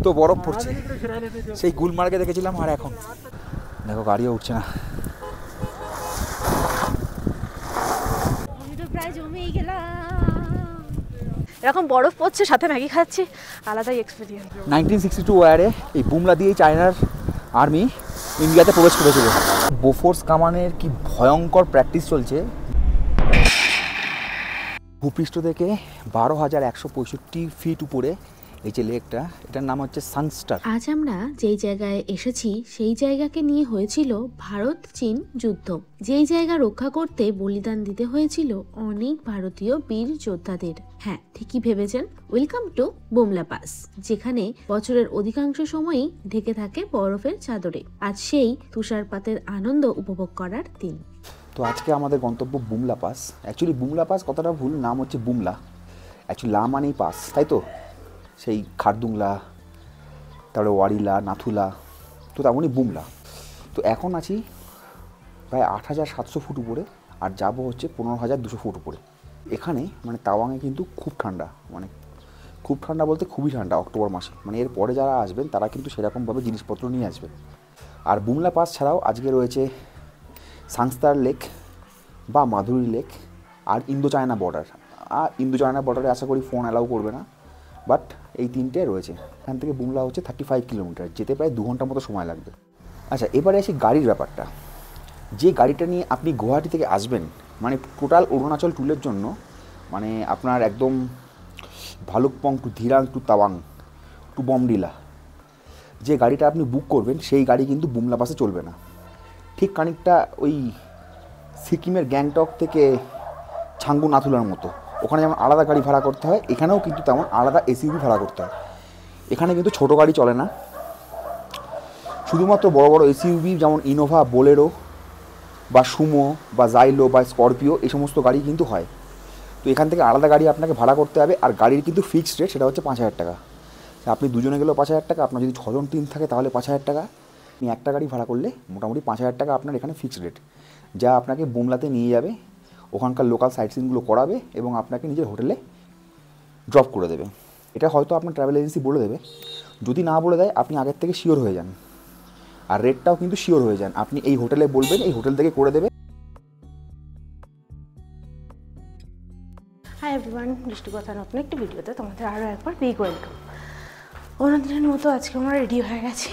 তো বরফ পড়ছে, সেই গুলমার্গে দেখেছিলাম আর এখন দেখো গাড়িও উঠছে না। এরকম বরফ পড়ছে, সাথে ম্যাগি খাচ্ছি, আলাদাই এক্সপিরিয়েন্স। 1962 ওয়ারে এই বুমলা দিয়েই চায়নার আর্মি ইন্ডিয়াতে প্রবেশ করেছিল। বোফোর্স কামানের কি ভয়ঙ্কর প্র্যাকটিস চলছে। ভূপৃষ্ঠ থেকে 12,165 ফিট উপরে এই যে লেকটা, এটার নাম হচ্ছে সাংস্টার। আজ আমরা যেই জায়গায় এসেছি সেই জায়গাকে নিয়ে হয়েছিল ভারত চীন যুদ্ধ। যেই জায়গা রক্ষা করতে বলিদান দিতে হয়েছিল অনেক ভারতীয় বীর যোদ্ধাদের। হ্যাঁ, ঠিকই ভেবেছেন। ওয়েলকাম টু বুমলা পাস, যেখানে বছরের অধিকাংশ সময়ই ঢেকে থাকে বরফের চাদরে। আজ সেই তুষারপাতের আনন্দ উপভোগ করার দিন। তো আজকে আমাদের গন্তব্য Bumla pass. Actually Bumla pass কথাটা ভুল, নাম হচ্ছে বুমলা। অ্যাকচুয়ালি লা মানেই পাস, তাই তো? সেই খারদুংলা, তারপরে ওয়ারিলা, নাথুলা, তো তেমনই বুমলা। তো এখন আছি প্রায় 8,700 ফুট উপরে, আর যাবো হচ্ছে 15,200 ফুট উপরে। এখানে মানে তাওয়াংয়ে কিন্তু খুব ঠান্ডা, মানে খুব ঠান্ডা বলতে খুবই ঠান্ডা অক্টোবর মাসে। মানে এর পরে যারা আসবেন তারা কিন্তু সেরকমভাবে জিনিসপত্র নিয়ে আসবেন। আর বুমলা পাস ছাড়াও আজকে রয়েছে সাংস্টার লেক বা মাধুরী লেক আর ইন্দো চায়না বর্ডার। আর ইন্দো চায়না বর্ডারে আশা করি ফোন অ্যালাউ করবে না, বাট এই তিনটে রয়েছে। এখান থেকে বুমলা হচ্ছে 35 কিলোমিটার, যেতে প্রায় 2 ঘন্টার মতো সময় লাগবে। আচ্ছা, এবারে আসি গাড়ির ব্যাপারটা। যে গাড়িটা নিয়ে আপনি গুয়াহাটি থেকে আসবেন, মানে টোটাল অরুণাচল ট্যুরের জন্য, মানে আপনার একদম Bhalukpong to Dirang to Tawang to Bomdila, যে গাড়িটা আপনি বুক করবেন সেই গাড়ি কিন্তু বুমলা পাসে চলবে না। ঠিক খানিকটা ওই সিকিমের গ্যাংটক থেকে ছাঙ্গু নাথুলার মতো। ওখানে যেমন আলাদা গাড়ি ভাড়া করতে হয়, এখানেও কিন্তু তেমন আলাদা এসইউভি ভাড়া করতে হয়। এখানে কিন্তু ছোটো গাড়ি চলে না, শুধুমাত্র বড় বড় এসইউভি যেমন ইনোভা, বোলেরো বা সুমো বা জাইলো বা স্করপিও, এই সমস্ত গাড়ি কিন্তু হয়। তো এখান থেকে আলাদা গাড়ি আপনাকে ভাড়া করতে হবে। আর গাড়ির কিন্তু ফিক্সড রেট, সেটা হচ্ছে 5,000 টাকা। আপনি দুজনে গেলেও 5,000 টাকা, আপনার যদি 6 জন টিম থাকে তাহলে 5,000 টাকা। আপনি একটা গাড়ি ভাড়া করলে মোটামুটি 5,000 টাকা আপনার এখানে ফিক্সড রেট, যা আপনাকে বুমলাতে নিয়ে যাবে, ওখানকার লোকাল সাইট সিনগুলো করাবে এবং আপনাকে নিজের হোটেলে ড্রপ করে দেবে। এটা হয়তো আপনার ট্রাভেল এজেন্সি বলে দেবে, যদি না বলে দেয় আপনি আগের থেকে শিওর হয়ে যান। আর রেটটাও কিন্তু শিওর হয়ে যান, আপনি এই হোটেলে বলবেন, এই হোটেল থেকে করে দেবে। হাই এভরিওয়ান, দৃষ্টি কথা নতুন একটি ভিডিওতে তোমাদের আরও একবার বিগ ওয়েলকাম। অন্যদিনের মতো আজকে আমরা রেডি হয়ে গেছি।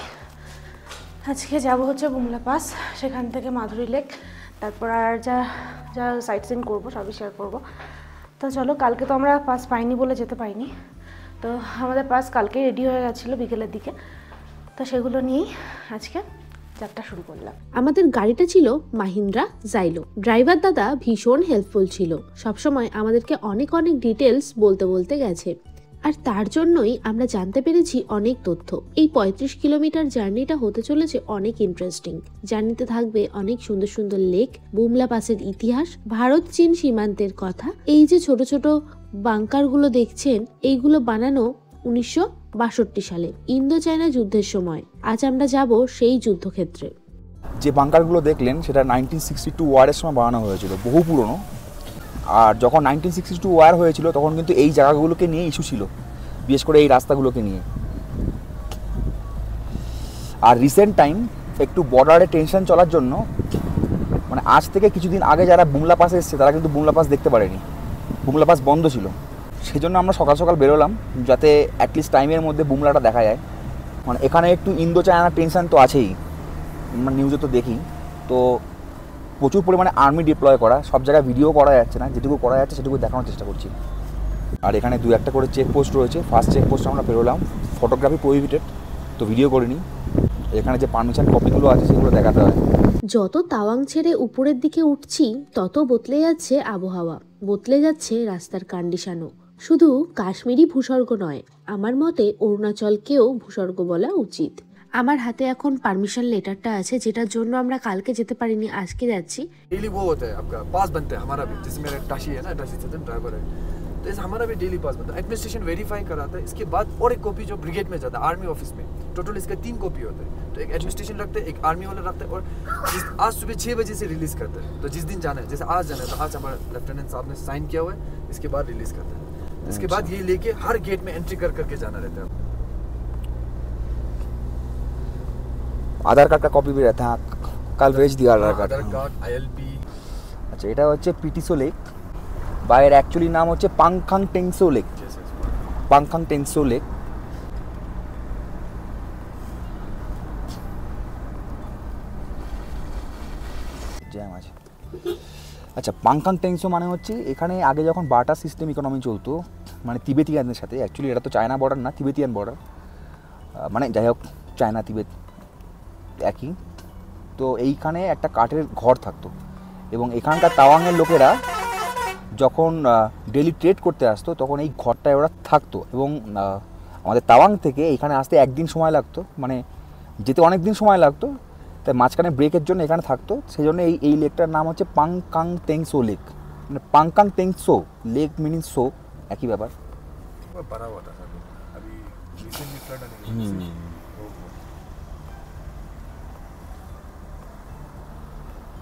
আজকে যাব হচ্ছে বুমলা পাস, সেখান থেকে মাধুরী লেক, তারপর আর যা যা সাইট সিন করবো সবই শেয়ার করবো। তো চলো, কালকে তো আমরা পাস পাইনি বলে যেতে পাইনি, তো আমাদের পাস কালকেই রেডি হয়ে গেছিলো বিকেলের দিকে, তো সেগুলো নিয়েই আজকে যাত্রা শুরু করলাম। আমাদের গাড়িটা ছিল মাহিন্দ্রা জাইলো। ড্রাইভার দাদা ভীষণ হেল্পফুল ছিল, সবসময় আমাদেরকে অনেক অনেক ডিটেলস বলতে বলতে গেছে। আর তার জন্যই আমরা জানতে পেরেছি অনেক তথ্য। এই 35 কিলোমিটার জার্নিটা হতে চলেছে অনেক ইন্টারেস্টিং। জার্নিতে থাকবে অনেক সুন্দর সুন্দর লেক, বুমলা পাসের ইতিহাস, ভারত চীন সীমান্তের কথা। এই যে ছোট ছোট বাংকারগুলো দেখছেন, এইগুলো বানানো 1962 সালে ইন্দো চায়না যুদ্ধের সময়। আজ আমরা যাব সেই যুদ্ধক্ষেত্রে। যে বাংকারগুলো দেখলেন সেটা 1962 ওয়ারের সময় বানানো হয়েছিল, বহু পুরনো। আর যখন 1962 ওয়ার হয়েছিল তখন কিন্তু এই জায়গাগুলোকে নিয়ে ইস্যু ছিল, বিশেষ করে এই রাস্তাগুলোকে নিয়ে। আর রিসেন্ট টাইম একটু বর্ডারে টেনশন চলার জন্য, মানে আজ থেকে কিছুদিন আগে যারা বুমলা পাসে এসছে তারা কিন্তু বুমলা পাস দেখতে পারেনি, বুমলা পাস বন্ধ ছিল। সেই জন্য আমরা সকাল সকাল বেরোলাম, যাতে অ্যাটলিস্ট টাইমের মধ্যে বুমলাটা দেখা যায়। মানে এখানে একটু ইন্দো চায়না টেনশন তো আছেই, আমরা নিউজে তো দেখি। তো প্রচুর পরিমাণে আর্মি ডিপ্লয় করা, সব জায়গায় ভিডিও করা যাচ্ছে না, যেটুকু করা যাচ্ছে সেটুকু দেখানোর চেষ্টা করছি। আর এখানে 2-1টা করে চেকপোস্ট রয়েছে। ফার্স্ট চেকপোস্টে আমরা বেরোলাম, ফটোগ্রাফি প্রহিবিটেড, তো ভিডিও করিনি। এখানে যে পারমিশন কপিগুলো আছে সেগুলো দেখাতে হয়। যত তাওয়াং ছেড়ে উপরের দিকে উঠছি তত বদলে যাচ্ছে আবহাওয়া, বদলে যাচ্ছে রাস্তার কন্ডিশনও। শুধু কাশ্মীরি ভূস্বর্গ নয়, আমার মতে অরুণাচলকেও ভূস্বর্গ বলা উচিত। আমার হাতে এখন পারমিশন লেটারটা আছে, যেটার জন্য আমরা কালকে যেতে পারিনি, আজকে যাচ্ছি। डेली वो होता है आपका पास बनता है हमारा भी, जैसे मेरा टाशी है ना, टाशी से ड्राइवर है, तो इस हमारा भी डेली पास बनता है। एडमिनिस्ट्रेशन वेरीफाई कराता है, इसके बाद और एक कॉपी जो ब्रिगेड में जाता है आर्मी ऑफिस में। टोटल इसका 3 कॉपी होता है, तो एक एडमिनिस्ट्रेशन रखते हैं, एक आर्मी वाला रखता है, और आज सुबह 6 बजे से रिलीज करता है। तो जिस दिन जाना है, जैसे आज जाना है, तो आज हमारा लेफ्टिनेंट साहब ने साइन किया हुआ है, इसके बाद रिलीज करता है। इसके बाद ये लेके हर गेट में एंट्री कर करके जाना रहता है। आधार कार्ड का कॉपी भी रहता है, कल भेज दिया आधार कार्ड। आधार कार्ड, ILP। আচ্ছা, এটা হচ্ছে পিটিসো লেক বা এর অ্যাকচুয়ালি নাম হচ্ছে পাংখাং টেংসো লেক। পাংখাং টেংসো লেক। জ্যাম আছে। আচ্ছা, পাংখাং টেংসো মানে হচ্ছে এখানে আগে যখন বার্টার সিস্টেম ইকোনমি চলতো, মানে তিবেতিয়ানদের সাথে, অ্যাকচুয়ালি এটা তো চায়না বর্ডার না, তিবেতিয়ান বর্ডার, মানে যাই হোক চায়না তিবেত একই। তো এইখানে একটা কাঠের ঘর থাকতো এবং এখানকার তাওয়াংয়ের লোকেরা যখন ডেলি ট্রেড করতে আসতো তখন এই ঘরটায় ওরা থাকতো এবং আমাদের তাওয়াং থেকে এখানে আসতে একদিন সময় লাগতো, মানে যেতে অনেক দিন সময় লাগতো, তাই মাঝখানে ব্রেকের জন্য এখানে থাকতো। সেই জন্য এই লেকটার নাম হচ্ছে পাংকাং টেংসো লেক, মানে পাংকাং টেংসো লেক মিনিং সো, একই ব্যাপার। बड़ा हुआ था अभी रिसेंटली फ्लड आने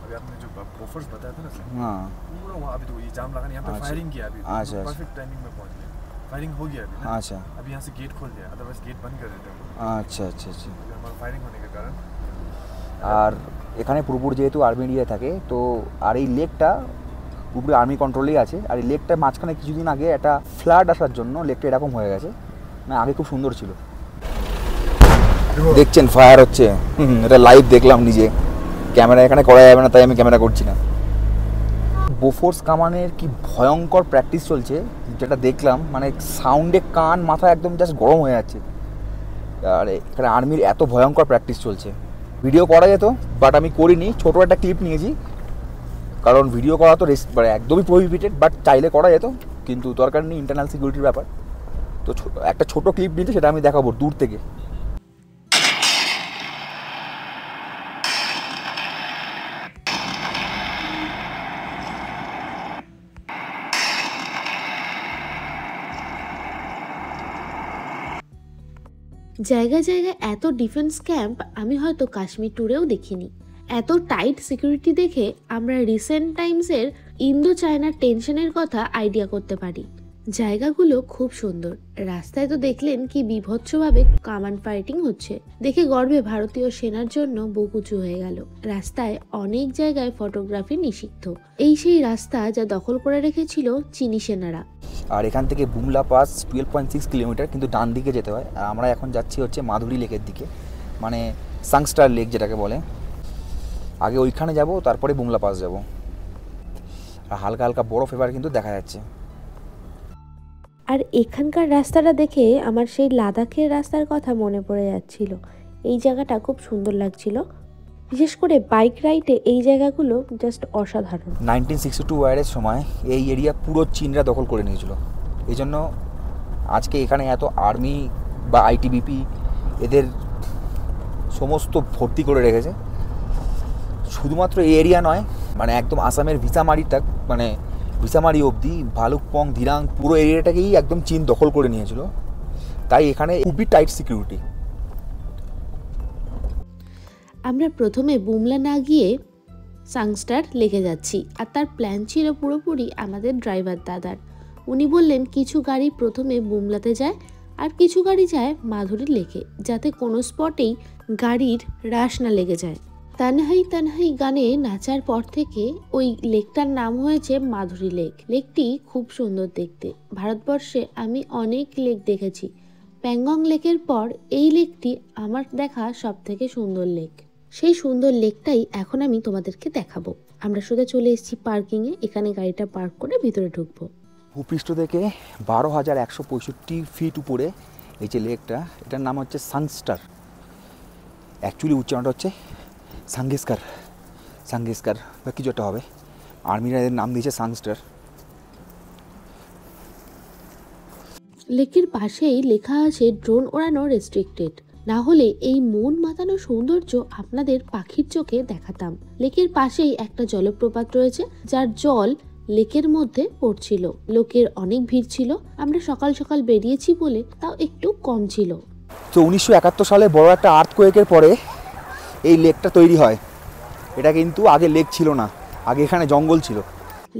अभी आपने जो बफर्स बताया था ना सर, हाँ पूरा वहाँ अभी तो ये जाम लगा, यहाँ पे अच्छा। फायरिंग किया अभी, अच्छा, अच्छा। परफेक्ट टाइमिंग में पहुँच गया, फायरिंग हो गया अभी ना, अच्छा अभी यहाँ से गेट खोल दिया, अदरवाइज गेट बंद कर देते हैं, আচ্ছা আচ্ছা আচ্ছা। अभी हमारा फायरिंग होने के कारण। আর এখানে পুরোপুরি যেহেতু আর্মি এরিয়া থাকে, তো আর এই লেকটা পুরোপুরি আর্মি কন্ট্রোলেই আছে। আর এই লেকটা মাঝখানে কিছুদিন আগে একটা ফ্লাড আসার জন্য লেকটা এরকম হয়ে গেছে, মানে আগে খুব সুন্দর ছিল। দেখছেন ফায়ার হচ্ছে, এটা লাইভ দেখলাম নিজে, ক্যামেরা এখানে করা যাবে না তাই আমি ক্যামেরা করছি না। বোফোর্স কামানের কি ভয়ঙ্কর প্র্যাকটিস চলছে যেটা দেখলাম, মানে সাউন্ডে কান মাথা একদম জাস্ট গরম হয়ে যাচ্ছে। আর এখানে আর্মির এত ভয়ঙ্কর প্র্যাকটিস চলছে, ভিডিও করা যেত বাট আমি করিনি, ছোটো একটা ক্লিপ নিয়েছি, কারণ ভিডিও করা তো মানে একদমই প্রহিবিটেড, বাট চাইলে করা যেত, কিন্তু দরকার নেই, ইন্টারনাল সিকিউরিটির ব্যাপার। তো একটা ছোটো ক্লিপ নিয়েছি, সেটা আমি দেখাবো দূর থেকে। জায়গায় জায়গায় এত ডিফেন্স ক্যাম্প আমি হয়তো কাশ্মীর ট্যুরেও দেখিনি। এত টাইট সিকিউরিটি দেখে আমরা রিসেন্ট টাইমসের ইন্দো চায়নার টেনশনের কথা আইডিয়া করতে পারি। জায়গাগুলো খুব সুন্দর, রাস্তায় তো দেখলেন কি বিভৎসভাবে কামান ফাইটিং হচ্ছে, দেখে গর্বে ভারতীয় সেনার জন্য বুক উঁচু হয়ে গেল। রাস্তায় অনেক জায়গায় ফটোগ্রাফি নিষিদ্ধ, এই সেই রাস্তা যা দখল করে রেখেছিল চীনি সেনারা। আর এখান থেকে বুমলা পাস 12.6 কিলোমিটার, কিন্তু ডান দিকে যেতে হয়। আর আমরা এখন যাচ্ছি হচ্ছে মাধুরী লেকের দিকে, মানে সাংস্টার লেক যেটাকে বলে। আগে ওইখানে যাব, তারপরে বুমলা পাস যাব। আর হালকা হালকা বরফ এবার কিন্তু দেখা যাচ্ছে। আর এখানকার রাস্তাটা দেখে আমার সেই লাদাখের রাস্তার কথা মনে পড়ে যাচ্ছিল। এই জায়গাটা খুব সুন্দর লাগছিল, বিশেষ করে বাইক রাইডে এই জায়গাগুলো জাস্ট অসাধারণ। 1962 ওয়ারের সময় এই এরিয়া পুরো চীনরা দখল করে নিয়েছিল, এই জন্য আজকে এখানে এত আর্মি বা ITBP এদের সমস্ত ভর্তি করে রেখেছে। শুধুমাত্র এই এরিয়া নয়, মানে একদম আসামের ভিসামারি তক, মানে ভিসামারি অবধি ভালুকপং, ধিরাং পুরো এরিয়াটাকেই একদম চীন দখল করে নিয়েছিল। তাই এখানে খুবই টাইট সিকিউরিটি। আমরা প্রথমে বুমলা না গিয়ে সাংস্টার লেকে যাচ্ছি, আর তার প্ল্যান ছিল পুরোপুরি আমাদের ড্রাইভার দাদার। উনি বললেন কিছু গাড়ি প্রথমে বুমলাতে যায় আর কিছু গাড়ি যায় মাধুরী লেকে, যাতে কোনো স্পটেই গাড়ির রাশ না লেগে যায়। তানহাই তানহাই গানে নাচার পর থেকে ওই লেকটার নাম হয়েছে মাধুরী লেক। লেকটি খুব সুন্দর দেখতে। ভারতবর্ষে আমি অনেক লেক দেখেছি, প্যাংগং লেকের পর এই লেকটি আমার দেখা সব থেকে সুন্দর লেক। সেই সুন্দর লেকটাই এখন আমি তোমাদেরকে দেখাবো। আমরা সোজা চলে এসেছি পার্কিংয়ে, এখানে গাড়িটা পার্ক করে ভিতরে ঢুকবো। ভূপৃষ্ঠ থেকে 12,165 ফিট উপরে এই যে লেকটা, এটার নাম হচ্ছে সাংস্টার। অ্যাকচুয়ালি উচ্চারণটা হচ্ছে সাঙ্গেস্কার, সাঙ্গেস্কার বা কিছু একটা হবে। আর্মিরা এর নাম দিয়েছে সাংস্টার। লেকের পাশেই লেখা আছে ড্রোন ওড়ানো রেস্ট্রিক্টেড, না হলে এই মন মাতানো সৌন্দর্য আপনাদের পাখির চোখে দেখাতাম। লেকের পাশেই একটা জলপ্রপাত রয়েছে, যার জল লেকের মধ্যে পড়ছিল। লোকের অনেক ভিড় ছিল, আমরা সকাল সকাল বেরিয়েছি বলে তাও একটু কম ছিল। তো 1971 সালে বড় একটা আর্থকোয়েকের পরে এই লেকটা তৈরি হয়। এটা কিন্তু আগে লেক ছিল না, আগে এখানে জঙ্গল ছিল।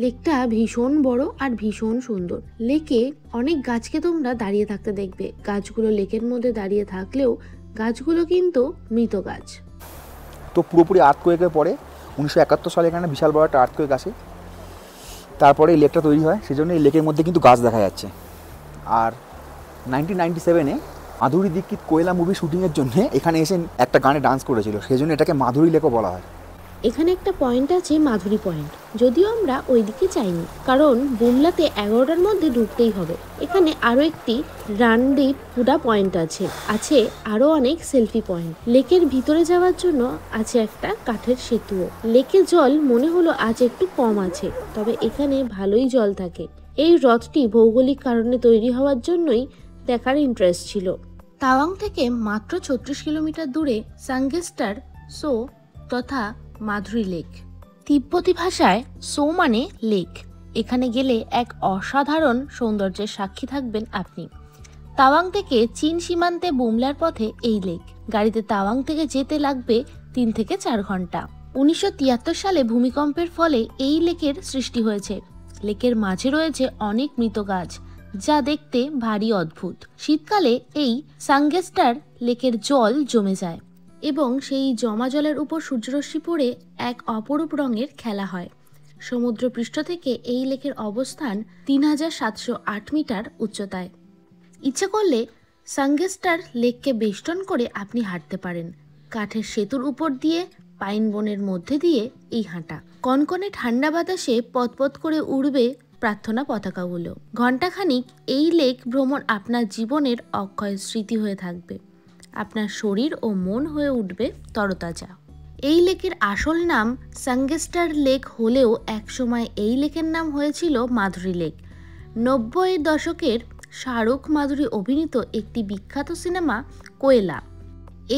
লেকটা ভীষণ বড় আর ভীষণ সুন্দর। লেকে অনেক গাছকে তোমরা দাঁড়িয়ে থাকতে দেখবে। গাছগুলো লেকের মধ্যে দাঁড়িয়ে থাকলেও গাছগুলো কিন্তু মৃত গাছ। তো পুরোপুরি আর্থকোয়েকের পরে 1971 সালে এখানে বিশাল বড় একটা আর্থকোয়েক আসে, তারপরে এই লেকটা তৈরি হয়। সেজন্য এই লেকের মধ্যে কিন্তু গাছ দেখা যাচ্ছে। আর 1997-এ মাধুরী দীক্ষিত কোয়েলা মুভি শুটিংয়ের জন্য এখানে এসে একটা গানে ডান্স করেছিল, সেই জন্য এটাকে মাধুরী লেকও বলা হয়। এখানে একটা পয়েন্ট আছে, মাধুরী পয়েন্ট, যদিও আমরা ওইদিকে যাইনি, কারণ বুমলাতে 11টার মধ্যে ঢুকতেই হবে। এখানে আরও একটি রানদীপ হুডা পয়েন্ট আছে, আরও অনেক সেলফি পয়েন্ট। লেকের ভিতরে যাওয়ার জন্য আছে একটা কাঠের সেতুও। লেকের জল মনে হলো আজ একটু কম আছে, তবে এখানে ভালোই জল থাকে। এই হ্রদটি ভৌগোলিক কারণে তৈরি হওয়ার জন্যই দেখার ইন্টারেস্ট ছিল। তাওয়াং থেকে মাত্র 36 কিলোমিটার দূরে সাংগেস্টার সো তথা মাধুরী লেক। তিব্বতী ভাষায় সো মানে লেক। এখানে গেলে এক অসাধারণ সৌন্দর্যের সাক্ষী থাকবেন আপনি। তাওয়াং থেকে চীন সীমান্তে বুমলার পথে এই লেক। গাড়িতে তাওয়াং থেকে যেতে লাগবে 3 থেকে 4 ঘন্টা। 1973 সালে ভূমিকম্পের ফলে এই লেকের সৃষ্টি হয়েছে। লেকের মাঝে রয়েছে অনেক মৃত গাছ, যা দেখতে ভারী অদ্ভুত। শীতকালে এই সাংগেস্টার লেকের জল জমে যায় এবং সেই জমা জলের উপর সূর্যরশ্মি পড়ে এক অপরূপ রঙের খেলা হয়। সমুদ্রপৃষ্ঠ থেকে এই লেকের অবস্থান 3708 মিটার উচ্চতায়। ইচ্ছে করলে সাংগেস্টার লেককে বেষ্টন করে আপনি হাঁটতে পারেন। কাঠের সেতুর উপর দিয়ে পাইন বনের মধ্যে দিয়ে এই হাঁটা। কনকনে ঠান্ডা বাতাসে পতপত করে উড়বে প্রার্থনা পতাকাগুলো। ঘণ্টাখানিক এই লেক ভ্রমণ আপনার জীবনের অক্ষয় স্মৃতি হয়ে থাকবে। আপনার শরীর ও মন হয়ে উঠবে তরতাজা। এই লেকের আসল নাম সাংগেস্টার লেক হলেও একসময় এই লেকের নাম হয়েছিল মাধুরী লেক। 90-এর দশকের শাহরুখ মাধুরী অভিনীত একটি বিখ্যাত সিনেমা কোয়েলা,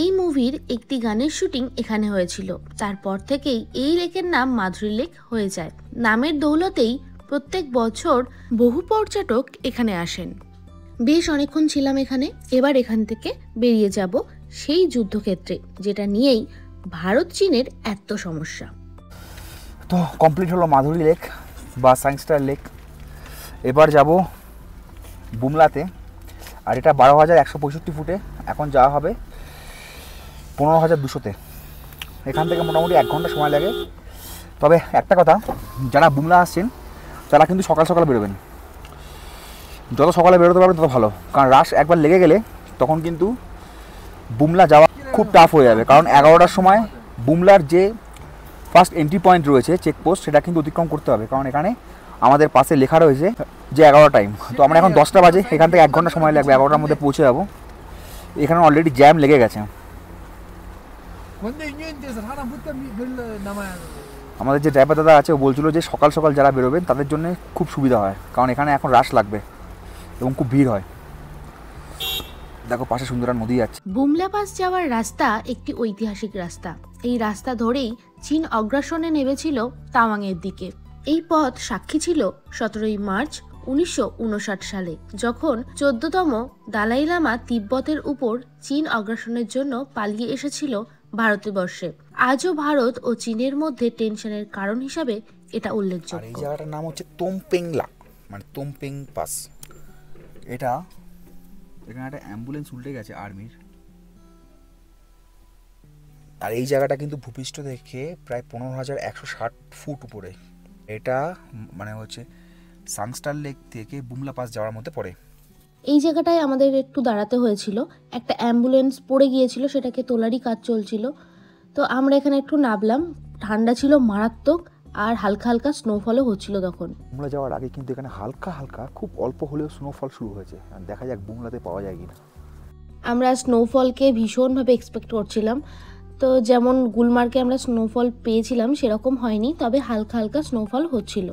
এই মুভির একটি গানের শুটিং এখানে হয়েছিল। তারপর থেকেই এই লেকের নাম মাধুরী লেক হয়ে যায়। নামের দৌলতেই প্রত্যেক বছর বহু পর্যটক এখানে আসেন। বেশ অনেকক্ষণ ছিলাম এখানে। এবার এখান থেকে বেরিয়ে যাব সেই যুদ্ধক্ষেত্রে, যেটা নিয়েই ভারত চীনের এত সমস্যা। তো কমপ্লিট হলো মাধুরী লেক বা সাংস্টার লেক। এবার যাব বুমলাতে, আর এটা 12,165 ফুটে। এখন যাওয়া হবে 15,200-তে। এখান থেকে মোটামুটি 1 ঘন্টা সময় লাগে। তবে একটা কথা, যারা বুমলা আসছেন তারা কিন্তু সকাল সকাল বেরোবেন। যত সকালে বেরোতে পারবেন তত ভালো, কারণ রাশ একবার লেগে গেলে তখন কিন্তু বুমলা যাওয়া খুব টাফ হয়ে যাবে। কারণ 11টার সময় বুমলার যে ফার্স্ট এন্ট্রি পয়েন্ট রয়েছে চেকপোস্ট, সেটা কিন্তু অতিক্রম করতে হবে। কারণ এখানে আমাদের পাশে লেখা রয়েছে যে 11 টাইম। তো আমরা এখন 10টা বাজে, এখান থেকে 1 ঘন্টা সময় লাগবে, 11টার মধ্যে পৌঁছে যাবো। এখানে অলরেডি জ্যাম লেগে গেছে। আমাদের যে ড্রাইভার দাদা আছে ও বলছিল যে সকাল সকাল যারা বেরোবেন তাদের জন্য খুব সুবিধা হয়, কারণ এখানে এখন রাশ লাগবে এবং খুব ভিড় হয়। দেখো পাশে সুন্দরা নদী আছে। বুমলা পাস যাওয়ার রাস্তা একটি ঐতিহাসিক রাস্তা। এই রাস্তা ধরেই চীন অগ্রাসনে নেমেছিল তাওয়াংয়ের দিকে। এই পথ সাক্ষী ছিল 17ই মার্চ 1959 সালে, যখন 14তম দালাই লামা তিব্বতের উপর চীন অগ্রাসনের জন্য পালিয়ে এসেছিল ভারতবর্ষে। আজও ভারত ও চীনের মধ্যে টেনশনের কারণ হিসাবে এটা উল্লেখযোগ্য। এই জায়গাটার নাম হচ্ছে তোমপেং লাক, মানে তোমপেং পাস। এটা এখানে একটা অ্যাম্বুলেন্স উল্টে গেছে আর্মির। আর এই জায়গাটা কিন্তু ভূপৃষ্ঠ থেকে প্রায় 15,160 ফুট উপরে। এটা মানে হচ্ছে সাংস্টার লেক থেকে বুমলা পাস যাওয়ার মধ্যে পড়ে। এই জায়গাটায় আমাদের একটু দাঁড়াতে হয়েছিল। একটা অ্যাম্বুলেন্স পড়ে গিয়েছিল, সেটাকে তোলারই কাজ চলছিল। তো আমরা এখানে একটু নামলাম। ঠান্ডা ছিল মারাত্মক, আর হালকা হালকা স্নোফলও হচ্ছিল তখন। বুমলা যাওয়ার আগে কিন্তু এখানে হালকা হালকা খুব অল্প হলেও স্নোফল শুরু হয়েছে। আর দেখা যাক বুমলাতে পাওয়া যায় কিনা। আমরা স্নোফলকে ভীষণভাবে এক্সপেক্ট করছিলাম। তো যেমন গুলমার্গে আমরা স্নোফল পেয়েছিলাম সেরকম হয়নি, তবে হালকা হালকা স্নোফল হচ্ছিল।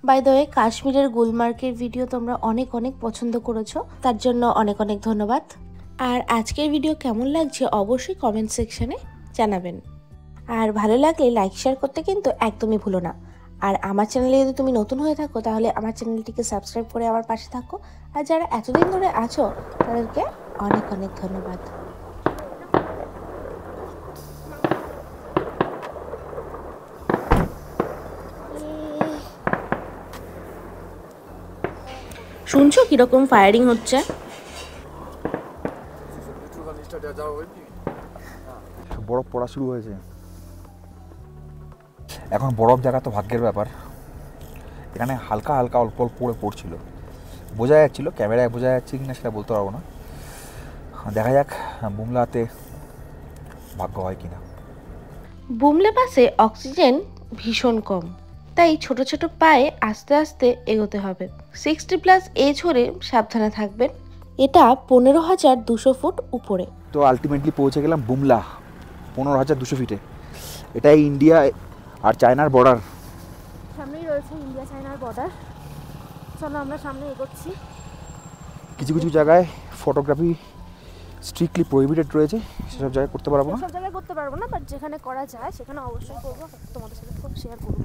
বাই দ্য ওয়ে, কাশ্মীরের গুলমার্গের ভিডিও তোমরা অনেক অনেক পছন্দ করেছো, তার জন্য অনেক অনেক ধন্যবাদ। আর আজকের ভিডিও কেমন লাগছে অবশ্যই কমেন্ট সেকশনে জানাবেন। আর ভালো লাগলে লাইক শেয়ার করতে কিন্তু একদমই ভুলো না। আর আমার চ্যানেলে যদি তুমি নতুন হয়ে থাকো তাহলে আমার চ্যানেলটিকে সাবস্ক্রাইব করে আমার পাশে থাকো। আর যারা এতদিন ধরে আছো তাদেরকে অনেক অনেক ধন্যবাদ। শুনছো কিরকম ফায়ারিং হচ্ছে? বরফ পড়া শুরু হয়েছে। এখন বরফ জায়গা তো ভাগ্যের ব্যাপার, এখানে হালকা হালকা অল্প অল্প করে পড়ছিল, বোঝা যাচ্ছিলো, ক্যামেরায় বোঝা যাচ্ছে কি না সেটা বলতে পারবো না। দেখা যাক বুমলাতে ভাগ্য হয় কি না। বুমলা পাসে অক্সিজেন ভীষণ কম, তাই ছোট ছোট পায়ে আস্তে আস্তে এগোতে হবে। 60+ এজ হলে সাবধানে থাকবেন। এটা 15,200 ফুট উপরে। তো আলটিমেটলি পৌঁছে গেলাম বুমলা 15,200 ফিটে। এটাই ইন্ডিয়া আর চায়নার বর্ডার। সামনেই রয়েছে ইন্ডিয়া চায়নার বর্ডার। চলো আমরা সামনে এগোচ্ছি। কিছু কিছু জায়গায় ফটোগ্রাফি স্ট্রিক্টলি প্রহিবিটেড রয়েছে, সেসব জায়গায় করতে পারবো না। সব জায়গায় করতে পারবো না, বাট যেখানে করা যায় সেখানে অবশ্যই করবো, তোমাদের সাথে খুব শেয়ার করবো।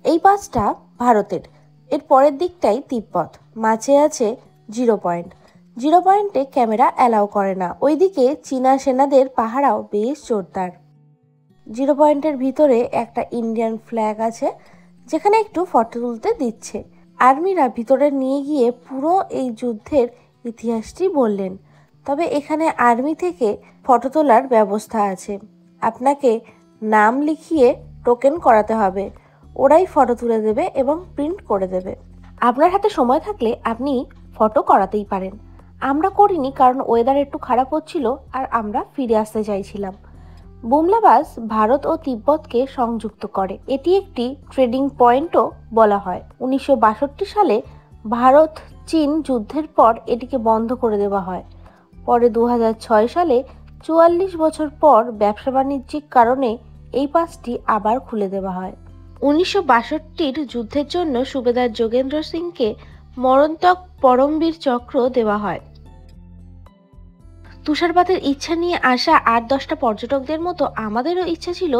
এই পাসটা ভারতের, এর পরের দিকটাই তিব্বত, মাঝে আছে 0 পয়েন্ট। 0 পয়েন্টে ক্যামেরা অ্যালাউ করে না, ওইদিকে চীনা সেনাদের পাহারাও বেশ জোরদার। 0 পয়েন্টের ভিতরে একটা ইন্ডিয়ান ফ্ল্যাগ আছে, যেখানে একটু ফটো তুলতে দিচ্ছে। আর্মিরা ভিতরে নিয়ে গিয়ে পুরো এই যুদ্ধের ইতিহাসটি বললেন। তবে এখানে আর্মি থেকে ফটো তোলার ব্যবস্থা আছে, আপনাকে নাম লিখিয়ে টোকেন করাতে হবে, ওরাই ফটো তুলে দেবে এবং প্রিন্ট করে দেবে। আপনার হাতে সময় থাকলে আপনি ফটো করাতেই পারেন। আমরা করিনি, কারণ ওয়েদার একটু খারাপ হচ্ছিল আর আমরা ফিরে আসতে চাইছিলাম। বুমলা পাস ভারত ও তিব্বতকে সংযুক্ত করে, এটি একটি ট্রেডিং পয়েন্টও বলা হয়। 1962 সালে ভারত চীন যুদ্ধের পর এটিকে বন্ধ করে দেওয়া হয়। পরে 2006 সালে 44 বছর পর ব্যবসা বাণিজ্যিক কারণে এই পাসটি আবার খুলে দেওয়া হয়। 1962 যুদ্ধের জন্য সুবেদার যোগেন্দ্র সিংকে মরণতক পরমবীর চক্র দেওয়া হয়। তুষারপাতের ইচ্ছা নিয়ে আসা 8-10টা পর্যটকদের মতো আমাদেরও ইচ্ছা ছিল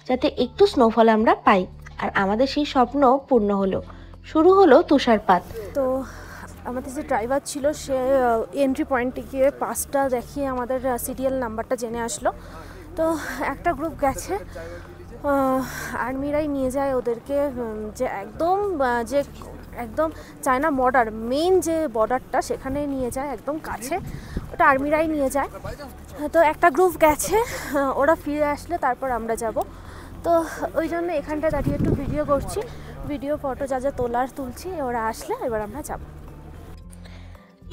যাতে একটু স্নোফল আমরা পাই, আর আমাদের সেই স্বপ্ন পূর্ণ হলো। শুরু হলো তুষারপাত। তো আমাদের যে ড্রাইভার ছিল সে এন্ট্রি পয়েন্টে গিয়ে পাসটা দেখিয়ে আমাদের সিরিয়াল নাম্বারটা জেনে আসলো। তো একটা গ্রুপ গেছে, আর্মিরাই নিয়ে যায় ওদেরকে যে একদম চায়না বর্ডার, মেইন যে বর্ডারটা সেখানে নিয়ে যায়, একদম কাছে, ওটা আর্মিরাই নিয়ে যায়। তো একটা গ্রুপ গেছে, ওরা ফিরে আসলে তারপর আমরা যাব। তো ওই জন্য এখানটায় দাঁড়িয়ে একটু ভিডিও করছি, ভিডিও ফটো যা যা তোলার তুলছি, ওরা আসলে এবার আমরা যাব।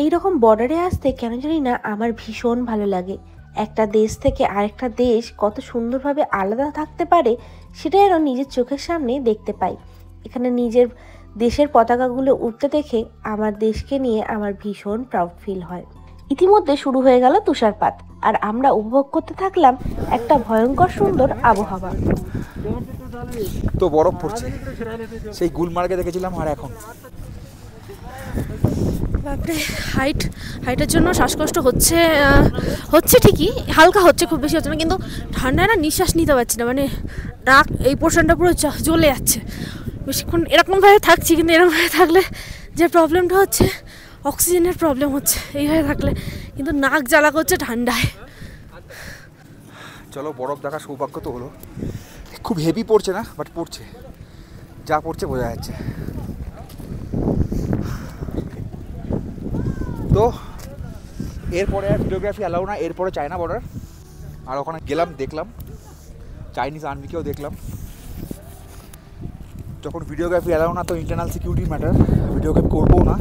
এইরকম বর্ডারে আসতে কেন জানি না আমার ভীষণ ভালো লাগে। একটা দেশ থেকে আরেকটা দেশ কত সুন্দরভাবে আলাদা থাকতে পারে সেটা যেন নিজের চোখের সামনে দেখতে পাই। এখানে নিজের দেশের পতাকাগুলো উঠতে দেখে আমার দেশকে নিয়ে আমার ভীষণ প্রাউড ফিল হয়। ইতিমধ্যে শুরু হয়ে গেল তুষারপাত, আর আমরা উপভোগ করতে থাকলাম একটা ভয়ঙ্কর সুন্দর আবহাওয়া। তো বরফ পড়ছে, সেই গুলমার্গে দেখেছিলাম আর এখন বাপরে, হাইটের জন্য শ্বাসকষ্ট হচ্ছে ঠিকই, হালকা হচ্ছে, খুব বেশি হচ্ছে না, কিন্তু ঠান্ডায় না নিঃশ্বাস নিতে পারছি না, মানে নাক এই পোর্শনটা পুরো জ্বলে যাচ্ছে। বেশিক্ষণ এরকমভাবে থাকছি, কিন্তু এরকমভাবে থাকলে যে প্রবলেমটা হচ্ছে অক্সিজেনের প্রবলেম হচ্ছে, এইভাবে থাকলে কিন্তু নাক জ্বালা করছে ঠান্ডায়। চলো বরফ দেখার সৌভাগ্য তো হলো। খুব হেভি পড়ছে না, বাট পড়ছে, যা পড়ছে বোঝা যাচ্ছে। তো এরপরে আর ভিডিওগ্রাফি অ্যালাউ না, এরপরে চায়না বর্ডার। আর ওখানে গেলাম, দেখলাম চাইনিজ আর্মিকেও দেখলাম। যখন ভিডিওগ্রাফি অ্যালাউ না, তো ইন্টারনাল সিকিউরিটি ম্যাটার, ভিডিওগ্রাফি করবো না।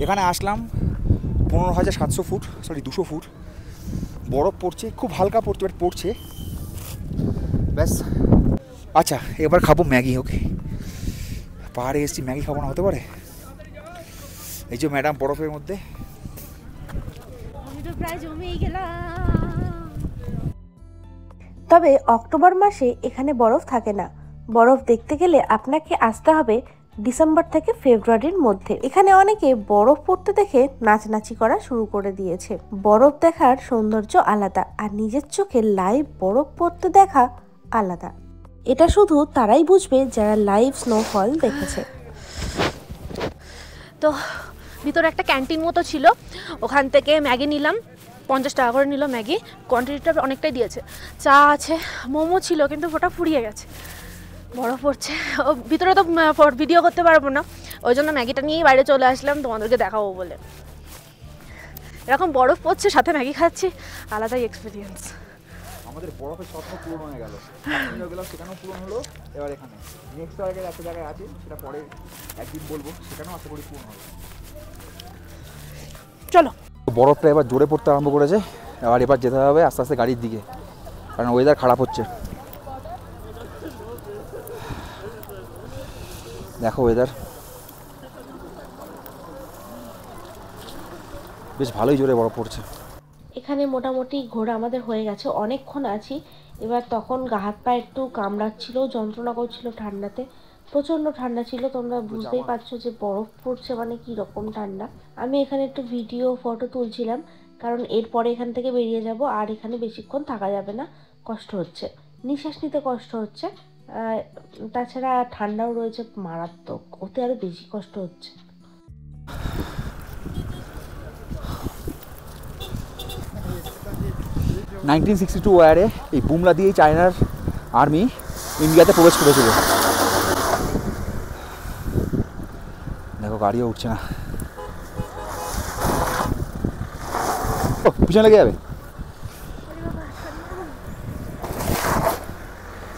এখানে আসলাম 15,700 ফুট, 200 ফুট বরফ পড়ছে, খুব হালকা পড়ছে, বাট পড়ছে ব্যাস। আচ্ছা, এবার খাবো ম্যাগি। ওকে, পাহাড়ে এসেছি, ম্যাগি খাবো না হতে পারে? এই যে ম্যাডাম বরফের মধ্যে, তবে অক্টোবর মাসে এখানে বরফ থাকে না। বরফ দেখতে গেলে আপনাকে আসতে হবে ডিসেম্বর থেকে ফেব্রুয়ারির মধ্যে। এখানে অনেকে বরফ পড়তে দেখে নাচানাচি করা শুরু করে দিয়েছে। বরফ দেখার সৌন্দর্য আলাদা, আর নিজের চোখে লাইভ বরফ পড়তে দেখা আলাদা। এটা শুধু তারাই বুঝবে যারা লাইভ স্নোফল দেখেছে। তো ভিতরে একটা ক্যান্টিন মতো ছিল, ওখান থেকে ম্যাগি নিলাম, 50 টাকা করে নিল ম্যাগি, কোয়ান্টিটিটা অনেকটাই দিয়েছে। চা আছে, মোমো ছিল, কিন্তু ওটা ফুরিয়ে গেছে, বরফ পড়ছে। ভিতরে তো ভিডিও করতে পারবো না, ওই জন্য ম্যাগিটা নিয়েই বাইরে চলে আসলাম তোমাদেরকে দেখাবো বলে। এরকম বরফ পড়ছে, সাথে ম্যাগি খাচ্ছি, আলাদাই এক্সপিরিয়েন্স। আমাদের বরফের স্বপ্ন পূরণ হয়ে গেল। কাশ্মীরে গেলাম, সেখানেও পূরণ হলো। এবার এখানে নেক্সট জায়গায় একটা জায়গায় আছে, সেটা পরে একদিন বলবো, সেখানেও আশা করি পূরণ হবে। চলো। বরফটা এবার জোরে পড়তে আরম্ভ করেছে। এবার যেতে হবে আস্তে আস্তে গাড়ির দিকে, কারণ ওয়েদার খারাপ হচ্ছে। দেখো ওয়েদার বেশ ভালোই জোরে বরফ পড়ছে। এখানে মোটামুটি ঘোরা আমাদের হয়ে গেছে, অনেকক্ষণ আছি। এবার তখন গা হাত পা একটু কামড়াচ্ছিল, যন্ত্রণা করছিল ঠান্ডাতে, প্রচণ্ড ঠান্ডা ছিল। তোমরা বুঝতেই পারছো যে বরফ পড়ছে মানে কী রকম ঠান্ডা। আমি এখানে একটু ভিডিও ফটো তুলছিলাম, কারণ এরপরে এখান থেকে বেরিয়ে যাব, আর এখানে বেশিক্ষণ থাকা যাবে না, কষ্ট হচ্ছে, নিঃশ্বাস নিতে কষ্ট হচ্ছে। তাছাড়া ঠান্ডাও রয়েছে মারাত্মক, ওতে আরও বেশি কষ্ট হচ্ছে। 1962 ওয়ারে এই বুমলা দিয়েই চায়নার আর্মি ইন্ডিয়াতে প্রবেশ করেছিল। দেখো গাড়িও উঠছে না, পিছনে লেগে যাবে।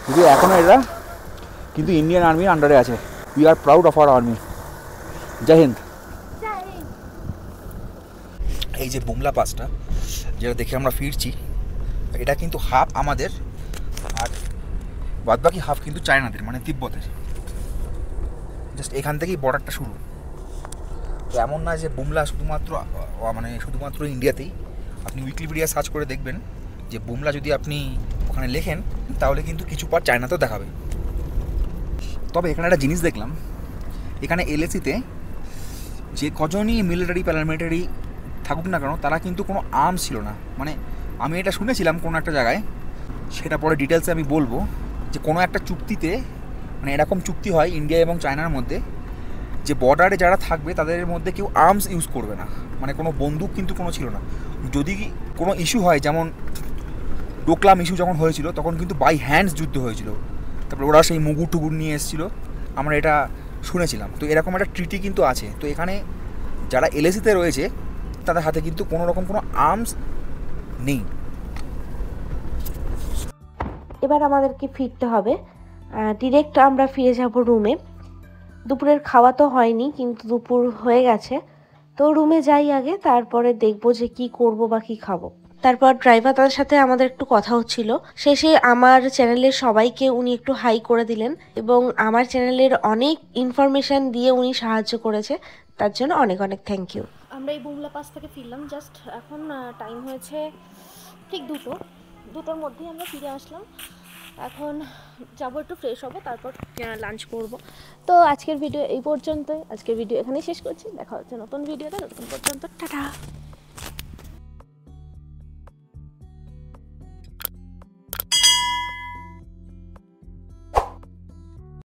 যদি এখনো এরা কিন্তু ইন্ডিয়ান আর্মির আন্ডারে আছে। We are proud of our army. জয় হিন্দ। এই যে বুমলা পাসটা যেটা দেখে আমরা ফিরছি, এটা কিন্তু হাফ আমাদের আর বাদবাকি হাফ কিন্তু চায়নাদের, মানে তিব্বতের। জাস্ট এখান থেকেই বর্ডারটা শুরু। তো এমন না যে বুমলা শুধুমাত্র ইন্ডিয়াতেই। আপনি উইকিপিডিয়া সার্চ করে দেখবেন যে বুমলা যদি আপনি ওখানে লেখেন তাহলে কিন্তু কিছু পার্ট চায়নাতেও দেখাবে। তবে এখানে একটা জিনিস দেখলাম, এখানে এলএসিতে যে কজনই মিলিটারি প্যারামিলিটারি থাকুক না কেন, তারা কিন্তু কোনো আর্মস ছিল না। মানে আমি এটা শুনেছিলাম কোনো একটা জায়গায়, সেটা পরে ডিটেলসে আমি বলবো, যে কোনো একটা চুক্তিতে, মানে এরকম চুক্তি হয় ইন্ডিয়া এবং চায়নার মধ্যে, যে বর্ডারে যারা থাকবে তাদের মধ্যে কেউ আর্মস ইউজ করবে না, মানে কোনো বন্দুক কিন্তু কোনো ছিল না। যদি কোনো ইস্যু হয়, যেমন ডোকলাম ইস্যু যখন হয়েছিল তখন কিন্তু বাই হ্যান্ডস যুদ্ধ হয়েছিল, তারপরে ওরা সেই মুগুর টুগুর নিয়ে এসেছিলো, আমরা এটা শুনেছিলাম। তো এরকম একটা ট্রিটি কিন্তু আছে। তো এখানে যারা এলএসিতে রয়েছে তাদের হাতে কিন্তু কোনো রকম কোনো আর্মস নেই। এবার আমাদেরকে ফিরতে হবে, ডিরেক্ট আমরা ফিরে যাব রুমে। দুপুরের খাওয়া তো হয়নি, কিন্তু দুপুর হয়ে গেছে। তো রুমে যাই আগে, তারপরে দেখবো যে কি করব বা কি খাবো। তারপর ড্রাইভার তাদের সাথে আমাদের একটু কথা হচ্ছিল। শেষে আমার চ্যানেলের সবাইকে উনি একটু হাই করে দিলেন এবং আমার চ্যানেলের অনেক ইনফরমেশান দিয়ে উনি সাহায্য করেছে, তার জন্য অনেক অনেক থ্যাংক ইউ। আমরা এই বুমলা পাস থেকে ফিরলাম জাস্ট এখন, টাইম হয়েছে ঠিক দুটোর মধ্যেই আমরা ফিরে আসলাম। এখন যাবো একটু ফ্রেশ হবো, তারপর লাঞ্চ করব। তো আজকের ভিডিও এই পর্যন্তই। আজকের ভিডিও এখানেই শেষ করছি। দেখা হচ্ছে নতুন ভিডিওতে, ততক্ষণ পর্যন্ত টাটা।